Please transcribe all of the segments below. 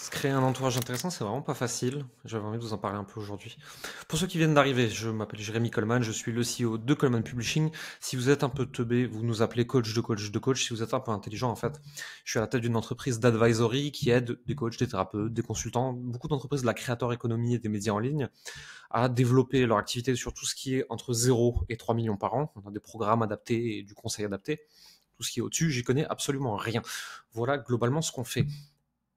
Se créer un entourage intéressant, c'est vraiment pas facile. J'avais envie de vous en parler un peu aujourd'hui. Pour ceux qui viennent d'arriver, je m'appelle Jérémy Coleman, je suis le CEO de Coleman Publishing. Si vous êtes un peu teubé, vous nous appelez coach de coach de coach. Si vous êtes un peu intelligent, en fait, je suis à la tête d'une entreprise d'advisory qui aide des coachs, des thérapeutes, des consultants, beaucoup d'entreprises de la créateur économie et des médias en ligne à développer leur activité sur tout ce qui est entre 0 et 3 millions par an. On a des programmes adaptés et du conseil adapté. Tout ce qui est au-dessus, j'y connais absolument rien. Voilà globalement ce qu'on fait.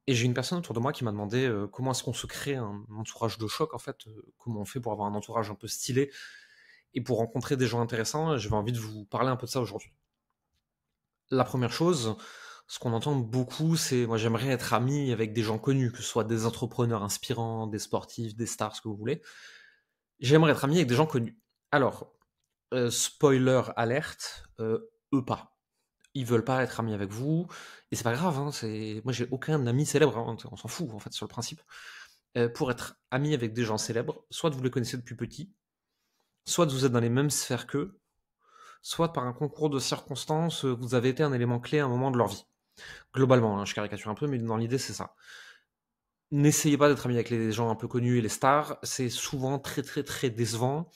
Et j'ai une personne autour de moi qui m'a demandé comment est-ce qu'on se crée un entourage de choc, en fait, comment on fait pour avoir un entourage un peu stylé et pour rencontrer des gens intéressants. Et j'avais envie de vous parler un peu de ça aujourd'hui. La première chose, ce qu'on entend beaucoup, c'est moi j'aimerais être ami avec des gens connus, que ce soit des entrepreneurs inspirants, des sportifs, des stars, ce que vous voulez. J'aimerais être ami avec des gens connus. Alors, spoiler alerte, eux pas. Ils veulent pas être amis avec vous, et c'est pas grave, hein, moi j'ai aucun ami célèbre, hein, on s'en fout en fait sur le principe. Pour être ami avec des gens célèbres, soit vous les connaissez depuis petit, soit vous êtes dans les mêmes sphères qu'eux, soit par un concours de circonstances, vous avez été un élément clé à un moment de leur vie. Globalement, hein, je caricature un peu, mais dans l'idée c'est ça. N'essayez pas d'être ami avec les gens un peu connus et les stars, c'est souvent très très très décevant.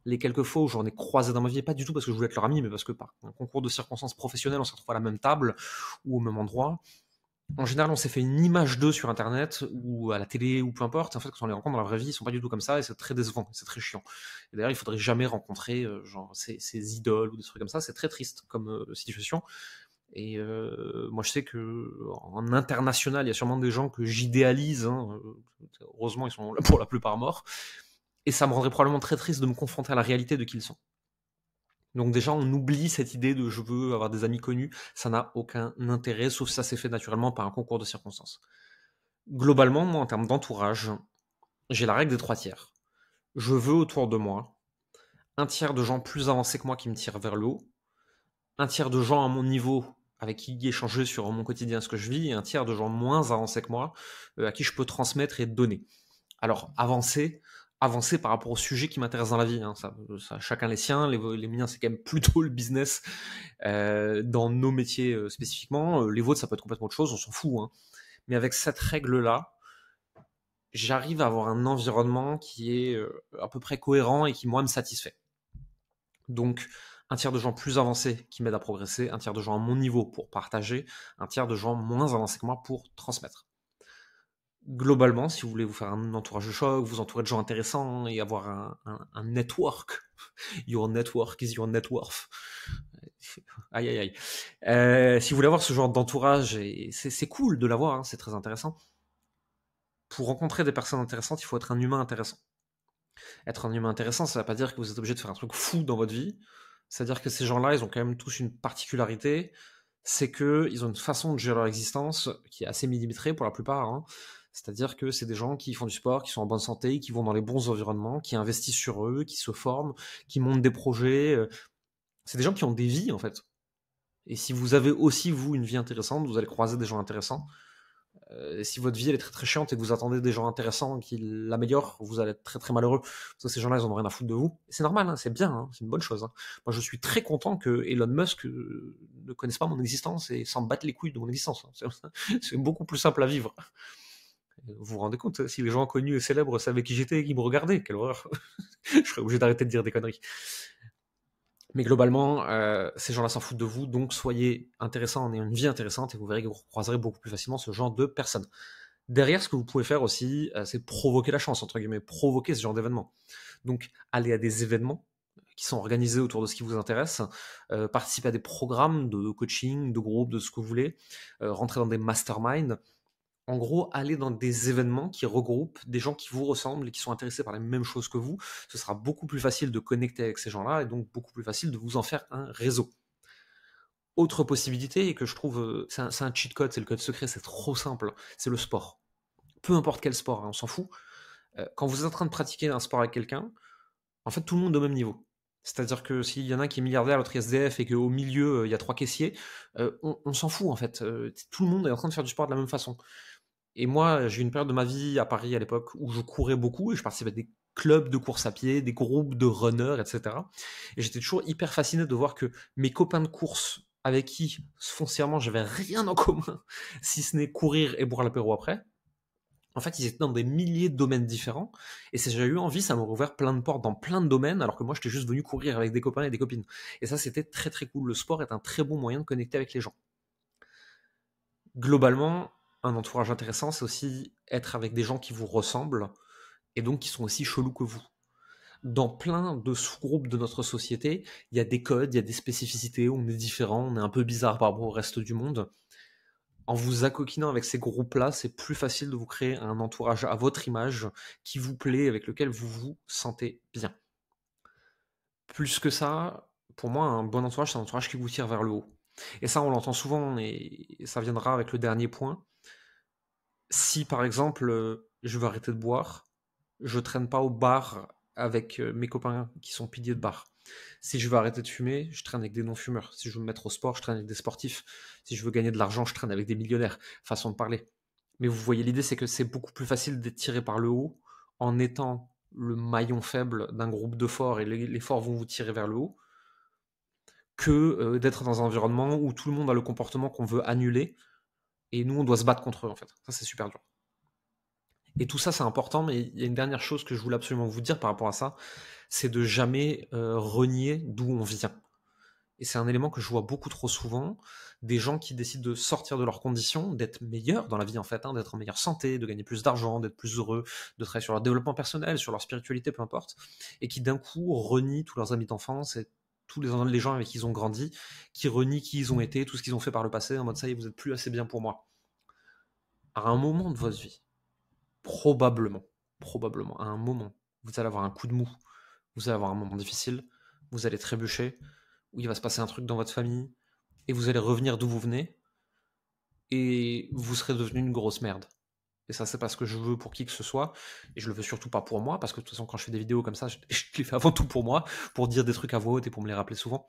Les quelques fois où j'en ai croisé dans ma vie, pas du tout parce que je voulais être leur ami, mais parce que par un concours de circonstances professionnelles, on se retrouve à la même table ou au même endroit. En général, on s'est fait une image d'eux sur internet ou à la télé ou peu importe. En fait, quand on les rencontre dans la vraie vie, ils sont pas du tout comme ça et c'est très décevant, c'est très chiant. Et d'ailleurs, il faudrait jamais rencontrer genre ces idoles ou des trucs comme ça. C'est très triste comme situation. Et moi, je sais que en international, il y a sûrement des gens que j'idéalise. Hein. Heureusement, ils sont pour la plupart morts. Et ça me rendrait probablement très triste de me confronter à la réalité de qui ils sont. Donc déjà, on oublie cette idée de je veux avoir des amis connus. Ça n'a aucun intérêt, sauf si ça s'est fait naturellement par un concours de circonstances. Globalement, moi, en termes d'entourage, j'ai la règle des 3 tiers. Je veux autour de moi un tiers de gens plus avancés que moi qui me tirent vers le haut, un tiers de gens à mon niveau avec qui échanger sur mon quotidien, ce que je vis, et un tiers de gens moins avancés que moi à qui je peux transmettre et donner. Alors, avancer par rapport au sujet qui m'intéresse dans la vie. Hein, ça, chacun les siens. Les miens, c'est quand même plutôt le business dans nos métiers spécifiquement. Les vôtres, ça peut être complètement autre chose, on s'en fout. Hein. Mais avec cette règle-là, j'arrive à avoir un environnement qui est à peu près cohérent et qui, moi, me satisfait. Donc, un tiers de gens plus avancés qui m'aident à progresser, un tiers de gens à mon niveau pour partager, un tiers de gens moins avancés que moi pour transmettre. Globalement, si vous voulez vous faire un entourage de choc, vous entourer de gens intéressants et avoir un network, your network is your net worth. Aïe aïe aïe. Si vous voulez avoir ce genre d'entourage, et c'est cool de l'avoir, hein, c'est très intéressant. Pour rencontrer des personnes intéressantes, il faut être un humain intéressant. Être un humain intéressant, ça ne veut pas dire que vous êtes obligé de faire un truc fou dans votre vie. C'est-à-dire que ces gens-là, ils ont quand même tous une particularité, c'est qu'ils ont une façon de gérer leur existence qui est assez millimétrée pour la plupart. Hein. C'est-à-dire que c'est des gens qui font du sport, qui sont en bonne santé, qui vont dans les bons environnements, qui investissent sur eux, qui se forment, qui montent des projets. C'est des gens qui ont des vies, en fait. Et si vous avez aussi, vous, une vie intéressante, vous allez croiser des gens intéressants. Si votre vie elle est très très chiante et que vous attendez des gens intéressants qui l'améliorent, vous allez être très très malheureux. Parce que ces gens-là, ils en ont rien à foutre de vous. Et c'est normal, hein, c'est bien, hein, c'est une bonne chose. Hein. Moi, je suis très content que Elon Musk ne connaisse pas mon existence et s'en batte les couilles de mon existence. Hein. C'est beaucoup plus simple à vivre. Vous vous rendez compte, si les gens connus et célèbres savaient qui j'étais et qui me regardaient, quelle horreur. Je serais obligé d'arrêter de dire des conneries. Mais globalement, ces gens-là s'en foutent de vous, donc soyez intéressants en ayant une vie intéressante et vous verrez que vous croiserez beaucoup plus facilement ce genre de personnes. Derrière, ce que vous pouvez faire aussi, c'est provoquer la chance, entre guillemets, provoquer ce genre d'événements. Donc, aller à des événements qui sont organisés autour de ce qui vous intéresse, participer à des programmes de coaching, de groupe, de ce que vous voulez, rentrer dans des masterminds. En gros, aller dans des événements qui regroupent des gens qui vous ressemblent et qui sont intéressés par les mêmes choses que vous. Ce sera beaucoup plus facile de connecter avec ces gens-là et donc beaucoup plus facile de vous en faire un réseau. Autre possibilité, et que je trouve, c'est un cheat code, c'est le code secret, c'est trop simple, c'est le sport. Peu importe quel sport, hein, on s'en fout. Quand vous êtes en train de pratiquer un sport avec quelqu'un, en fait, tout le monde est au même niveau. C'est-à-dire que s'il y en a un qui est milliardaire, l'autre SDF, et qu'au milieu, il y a 3 caissiers, on s'en fout, en fait. Tout le monde est en train de faire du sport de la même façon. Et moi, j'ai eu une période de ma vie à Paris à l'époque où je courais beaucoup et je participais à des clubs de course à pied, des groupes de runners, etc. Et j'étais toujours hyper fasciné de voir que mes copains de course avec qui foncièrement j'avais rien en commun, si ce n'est courir et boire l'apéro après, En fait, ils étaient dans des milliers de domaines différents, et si j'ai eu envie, ça m'aurait ouvert plein de portes dans plein de domaines, alors que moi, j'étais juste venu courir avec des copains et des copines. Et ça, c'était très très cool. Le sport est un très bon moyen de connecter avec les gens. Globalement, un entourage intéressant, c'est aussi être avec des gens qui vous ressemblent, et donc qui sont aussi chelous que vous. Dans plein de sous-groupes de notre société, il y a des codes, il y a des spécificités, on est différent, on est un peu bizarre par rapport au reste du monde. En vous accoquinant avec ces groupes-là, c'est plus facile de vous créer un entourage à votre image, qui vous plaît, avec lequel vous vous sentez bien. Plus que ça, pour moi, un bon entourage, c'est un entourage qui vous tire vers le haut. Et ça, on l'entend souvent, et ça viendra avec le dernier point. Si, par exemple, je veux arrêter de boire, je traîne pas au bar avec mes copains qui sont piliers de bar. Si je veux arrêter de fumer, je traîne avec des non-fumeurs. Si je veux me mettre au sport, je traîne avec des sportifs. Si je veux gagner de l'argent, je traîne avec des millionnaires. Façon de parler. Mais vous voyez, l'idée, c'est que c'est beaucoup plus facile d'être tiré par le haut en étant le maillon faible d'un groupe de forts, et les forts vont vous tirer vers le haut, que d'être dans un environnement où tout le monde a le comportement qu'on veut annuler, et nous, on doit se battre contre eux, en fait. Ça, c'est super dur. Et tout ça, c'est important, mais il y a une dernière chose que je voulais absolument vous dire par rapport à ça, c'est de jamais renier d'où on vient. Et c'est un élément que je vois beaucoup trop souvent, des gens qui décident de sortir de leurs conditions, d'être meilleurs dans la vie en fait, d'être en meilleure santé, de gagner plus d'argent, d'être plus heureux, de travailler sur leur développement personnel, sur leur spiritualité, peu importe, et qui d'un coup renient tous leurs amis d'enfance et tous les gens avec qui ils ont grandi, qui renient qui ils ont été, tout ce qu'ils ont fait par le passé, en mode ça y est, vous êtes plus assez bien pour moi. À un moment de votre vie, probablement, à un moment, vous allez avoir un coup de mou, vous allez avoir un moment difficile, vous allez trébucher, où il va se passer un truc dans votre famille, et vous allez revenir d'où vous venez, et vous serez devenu une grosse merde. Et ça, c'est pas ce que je veux pour qui que ce soit, et je le veux surtout pas pour moi, parce que de toute façon, quand je fais des vidéos comme ça, je les fais avant tout pour moi, pour dire des trucs à voix haute et pour me les rappeler souvent.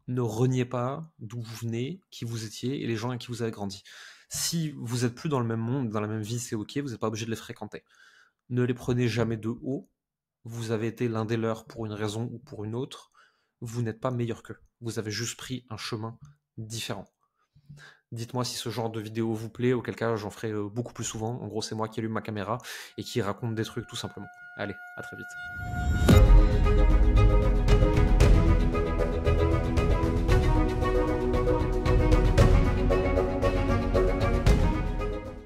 Ne reniez pas d'où vous venez, qui vous étiez, et les gens avec qui vous avez grandi. Si vous êtes plus dans le même monde, dans la même vie, c'est ok, vous n'êtes pas obligé de les fréquenter. Ne les prenez jamais de haut, vous avez été l'un des leurs pour une raison ou pour une autre, vous n'êtes pas meilleur qu'eux. Vous avez juste pris un chemin différent. Dites-moi si ce genre de vidéo vous plaît, auquel cas j'en ferai beaucoup plus souvent. En gros, c'est moi qui allume ma caméra et qui raconte des trucs tout simplement. Allez, à très vite.